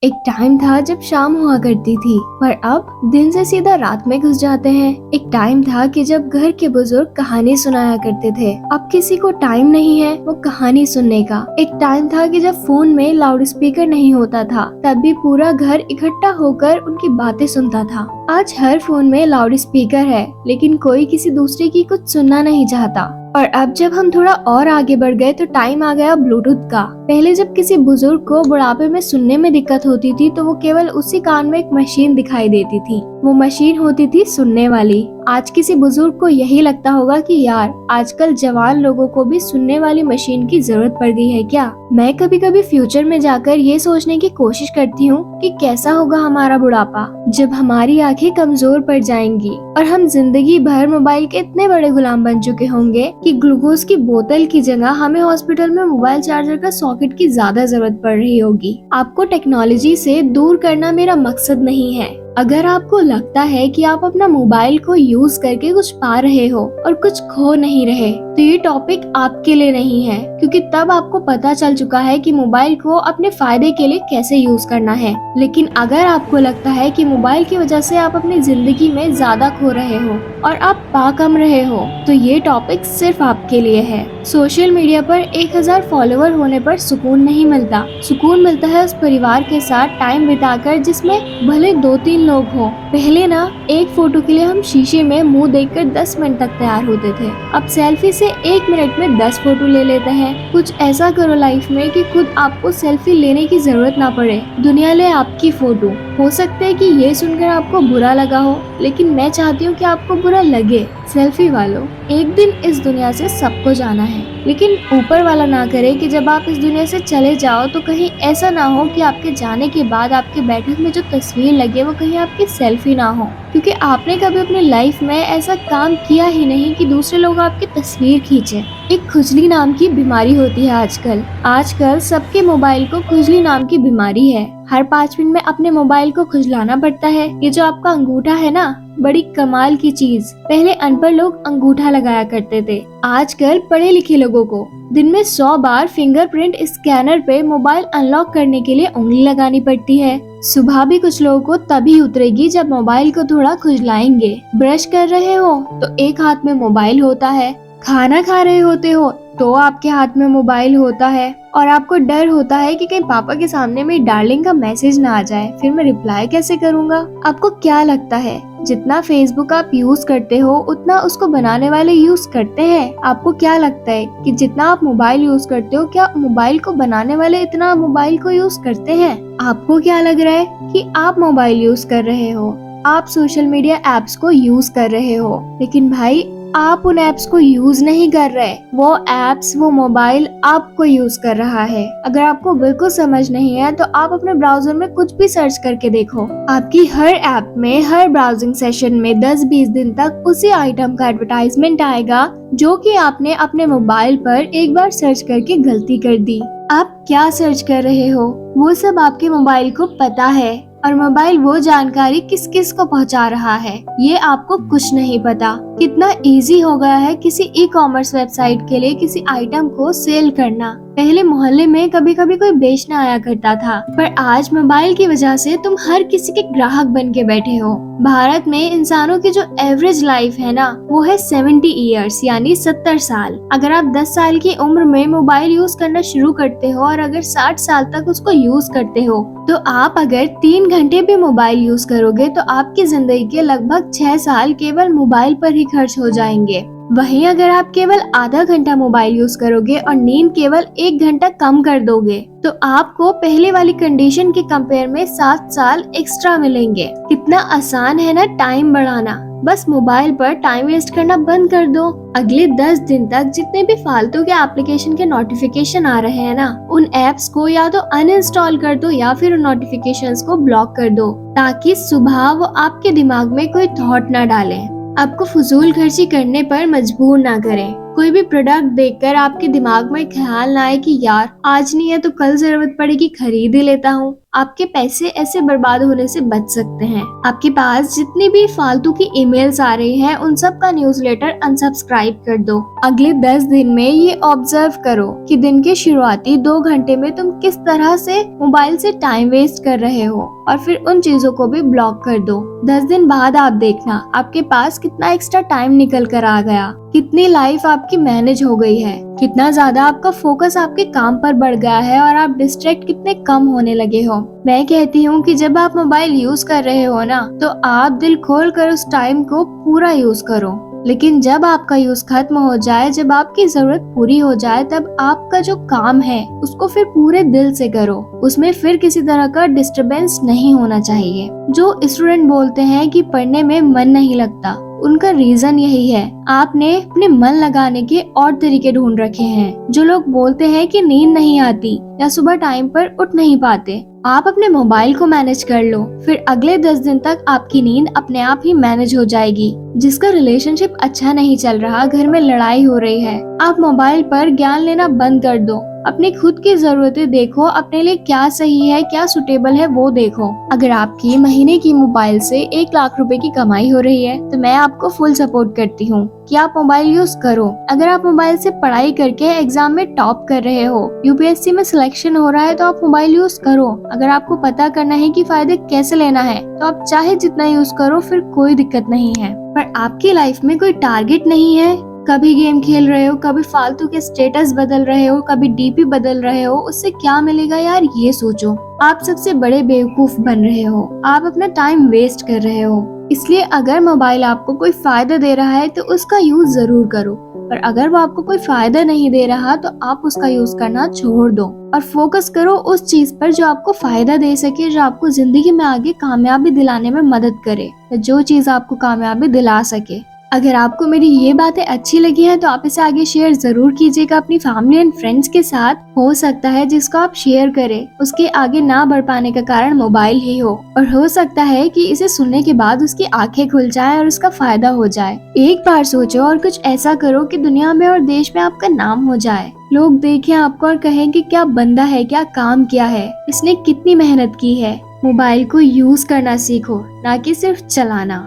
एक टाइम था जब शाम हुआ करती थी, पर अब दिन से सीधा रात में घुस जाते हैं। एक टाइम था कि जब घर के बुजुर्ग कहानी सुनाया करते थे। अब किसी को टाइम नहीं है वो कहानी सुनने का। एक टाइम था कि जब फोन में लाउड स्पीकर नहीं होता था, तब भी पूरा घर इकट्ठा होकर उनकी बातें सुनता था। आज हर फोन में लाउड स्पीकर है, लेकिन कोई किसी दूसरे की कुछ सुनना नहीं चाहता। और अब जब हम थोड़ा और आगे बढ़ गए तो टाइम आ गया ब्लूटूथ का। पहले जब किसी बुजुर्ग को बुढ़ापे में सुनने में दिक्कत होती थी तो वो केवल उसी कान में एक मशीन दिखाई देती थी। वो मशीन होती थी सुनने वाली। आज किसी बुजुर्ग को यही लगता होगा कि यार आजकल जवान लोगों को भी सुनने वाली मशीन की जरूरत पड़ गई है क्या। मैं कभी कभी फ्यूचर में जाकर ये सोचने की कोशिश करती हूँ कि कैसा होगा हमारा बुढ़ापा, जब हमारी आंखें कमजोर पड़ जाएंगी और हम जिंदगी भर मोबाइल के इतने बड़े गुलाम बन चुके होंगे कि ग्लूकोज की बोतल की जगह हमें हॉस्पिटल में मोबाइल चार्जर का सॉकेट की ज्यादा जरूरत पड़ रही होगी। आपको टेक्नोलॉजी से दूर करना मेरा मकसद नहीं है। अगर आपको लगता है कि आप अपना मोबाइल को यूज करके कुछ पा रहे हो और कुछ खो नहीं रहे, तो ये टॉपिक आपके लिए नहीं है, क्योंकि तब आपको पता चल चुका है कि मोबाइल को अपने फायदे के लिए कैसे यूज करना है। लेकिन अगर आपको लगता है कि मोबाइल की वजह से आप अपनी जिंदगी में ज्यादा खो रहे हो और आप पा कम रहे हो, तो ये टॉपिक सिर्फ आपके लिए है। सोशल मीडिया पर 1000 फॉलोवर होने पर सुकून नहीं मिलता। सुकून मिलता है उस परिवार के साथ टाइम बिताकर जिसमें भले 2-3 लोग हो। पहले ना एक फोटो के लिए हम शीशे में मुंह देखकर 10 मिनट तक तैयार होते थे। अब सेल्फी से 1 मिनट में 10 फोटो ले लेते हैं। कुछ ऐसा करो लाइफ में कि खुद आपको सेल्फी लेने की जरूरत ना पड़े, दुनिया ले आपकी फोटो। हो सकता है कि ये सुनकर आपको बुरा लगा हो, लेकिन मैं चाहती हूँ कि आपको बुरा लगे। सेल्फी वालों, एक दिन इस दुनिया से सबको जाना है, लेकिन ऊपर वाला ना करे कि जब आप इस दुनिया से चले जाओ तो कहीं ऐसा ना हो कि आपके जाने के बाद आपके बैठक में जो तस्वीर लगे वो कहीं आपकी सेल्फी ना हो, क्योंकि आपने कभी अपनी लाइफ में ऐसा काम किया ही नहीं कि दूसरे लोग आपकी तस्वीर खींचे। एक खुजली नाम की बीमारी होती है आजकल सबके मोबाइल को खुजली नाम की बीमारी है। हर 5 मिनट में अपने मोबाइल को खुजलाना पड़ता है। ये जो आपका अंगूठा है ना, बड़ी कमाल की चीज। पहले अनपढ़ लोग अंगूठा लगाया करते थे, आजकल पढ़े लिखे लोगों को दिन में 100 बार फिंगरप्रिंट स्कैनर पे मोबाइल अनलॉक करने के लिए उंगली लगानी पड़ती है। सुबह भी कुछ लोगों को तभी उतरेगी जब मोबाइल को थोड़ा खुजलाएंगे। ब्रश कर रहे हो तो एक हाथ में मोबाइल होता है, खाना खा रहे होते हो तो आपके हाथ में मोबाइल होता है, और आपको डर होता है कि कहीं पापा के सामने मेरी डार्लिंग का मैसेज ना आ जाए, फिर मैं रिप्लाई कैसे करूँगा। आपको क्या लगता है जितना फेसबुक आप यूज करते हो उतना उसको बनाने वाले यूज करते हैं? आपको क्या लगता है कि जितना आप मोबाइल यूज करते हो, क्या मोबाइल को बनाने वाले इतना मोबाइल को यूज करते हैं? आपको क्या लग रहा है कि आप मोबाइल यूज कर रहे हो, आप सोशल मीडिया एप्स को यूज कर रहे हो, लेकिन भाई आप उन एप्स को यूज नहीं कर रहे, वो एप्स, वो मोबाइल आपको यूज कर रहा है। अगर आपको बिल्कुल समझ नहीं है तो आप अपने ब्राउजर में कुछ भी सर्च करके देखो, आपकी हर ऐप में, हर ब्राउजिंग सेशन में 10-20 दिन तक उसी आइटम का एडवर्टाइजमेंट आएगा जो कि आपने अपने मोबाइल पर एक बार सर्च करके गलती कर दी। आप क्या सर्च कर रहे हो वो सब आपके मोबाइल को पता है, और मोबाइल वो जानकारी किस किस को पहुंचा रहा है ये आपको कुछ नहीं पता। कितना इजी हो गया है किसी ई-कॉमर्स वेबसाइट के लिए किसी आइटम को सेल करना। पहले मोहल्ले में कभी कभी कोई बेचने आया करता था, पर आज मोबाइल की वजह से तुम हर किसी के ग्राहक बन के बैठे हो। भारत में इंसानों की जो एवरेज लाइफ है ना, वो है 70 ईयर्स, यानी 70 साल। अगर आप 10 साल की उम्र में मोबाइल यूज करना शुरू करते हो और अगर 60 साल तक उसको यूज करते हो, तो आप अगर 3 घंटे भी मोबाइल यूज करोगे तो आपकी जिंदगी के लगभग 6 साल केवल मोबाइल पर ही खर्च हो जाएंगे। वहीं अगर आप केवल आधा घंटा मोबाइल यूज करोगे और नींद केवल 1 घंटा कम कर दोगे, तो आपको पहले वाली कंडीशन के कंपेयर में 7 साल एक्स्ट्रा मिलेंगे। कितना आसान है ना टाइम बढ़ाना। बस मोबाइल पर टाइम वेस्ट करना बंद कर दो। अगले 10 दिन तक जितने भी फालतू के एप्लीकेशन के नोटिफिकेशन आ रहे हैं ना, उन एप्स को या तो अनइंस्टॉल कर दो या फिर उन नोटिफिकेशंस को ब्लॉक कर दो, ताकि सुबह वो आपके दिमाग में कोई थॉट ना डालें, आपको फजूल खर्ची करने पर मजबूर ना करें। कोई भी प्रोडक्ट देखकर आपके दिमाग में ख्याल ना आए कि यार आज नहीं है तो कल जरूरत पड़ेगी, खरीद ही लेता हूँ। आपके पैसे ऐसे बर्बाद होने से बच सकते हैं। आपके पास जितनी भी फालतू की ईमेल्स आ रही हैं, उन सब का न्यूज़लेटर अनसब्सक्राइब कर दो। अगले 10 दिन में ये ऑब्जर्व करो कि दिन के शुरुआती 2 घंटे में तुम किस तरह से मोबाइल से टाइम वेस्ट कर रहे हो, और फिर उन चीजों को भी ब्लॉक कर दो। 10 दिन बाद आप देखना आपके पास कितना एक्स्ट्रा टाइम निकल कर आ गया, कितनी लाइफ आपकी मैनेज हो गई है, कितना ज्यादा आपका फोकस आपके काम पर बढ़ गया है और आप डिस्ट्रैक्ट कितने कम होने लगे हो। मैं कहती हूँ कि जब आप मोबाइल यूज कर रहे हो ना, तो आप दिल खोल कर उस टाइम को पूरा यूज करो। लेकिन जब आपका यूज खत्म हो जाए, जब आपकी जरूरत पूरी हो जाए, तब आपका जो काम है उसको फिर पूरे दिल से करो। उसमें फिर किसी तरह का डिस्टरबेंस नहीं होना चाहिए। जो स्टूडेंट बोलते हैं कि पढ़ने में मन नहीं लगता, उनका रीजन यही है, आपने अपने मन लगाने के और तरीके ढूंढ रखे हैं। जो लोग बोलते हैं कि नींद नहीं आती या सुबह टाइम पर उठ नहीं पाते, आप अपने मोबाइल को मैनेज कर लो, फिर अगले 10 दिन तक आपकी नींद अपने आप ही मैनेज हो जाएगी। जिसका रिलेशनशिप अच्छा नहीं चल रहा, घर में लड़ाई हो रही है, आप मोबाइल पर ज्ञान लेना बंद कर दो। अपनी खुद की जरूरतें देखो, अपने लिए क्या सही है, क्या सुटेबल है वो देखो। अगर आपकी महीने की मोबाइल से 1 लाख रुपए की कमाई हो रही है, तो मैं आपको फुल सपोर्ट करती हूँ कि आप मोबाइल यूज करो। अगर आप मोबाइल से पढ़ाई करके एग्जाम में टॉप कर रहे हो, यूपीएससी में सिलेक्शन हो रहा है, तो आप मोबाइल यूज करो। अगर आपको पता करना है कि फायदे कैसे लेना है, तो आप चाहे जितना यूज करो, फिर कोई दिक्कत नहीं है। पर आपकी लाइफ में कोई टारगेट नहीं है, कभी गेम खेल रहे हो, कभी फालतू के स्टेटस बदल रहे हो, कभी डीपी बदल रहे हो, उससे क्या मिलेगा यार, ये सोचो। आप सबसे बड़े बेवकूफ बन रहे हो, आप अपना टाइम वेस्ट कर रहे हो। इसलिए अगर मोबाइल आपको कोई फायदा दे रहा है तो उसका यूज जरूर करो, पर अगर वो आपको कोई फायदा नहीं दे रहा तो आप उसका यूज करना छोड़ दो और फोकस करो उस चीज पर जो आपको फायदा दे सके, जो आपको जिंदगी में आगे कामयाबी दिलाने में मदद करे, जो चीज आपको कामयाबी दिला सके। अगर आपको मेरी ये बातें अच्छी लगी हैं तो आप इसे आगे शेयर जरूर कीजिएगा अपनी फैमिली एंड फ्रेंड्स के साथ। हो सकता है जिसको आप शेयर करें उसके आगे ना बढ़ पाने का कारण मोबाइल ही हो, और हो सकता है कि इसे सुनने के बाद उसकी आंखें खुल जाएं और उसका फायदा हो जाए। एक बार सोचो और कुछ ऐसा करो कि दुनिया में और देश में आपका नाम हो जाए, लोग देखें आपको और कहें कि क्या बंदा है, क्या काम किया है, इसने कितनी मेहनत की है। मोबाइल को यूज करना सीखो, ना कि सिर्फ चलाना।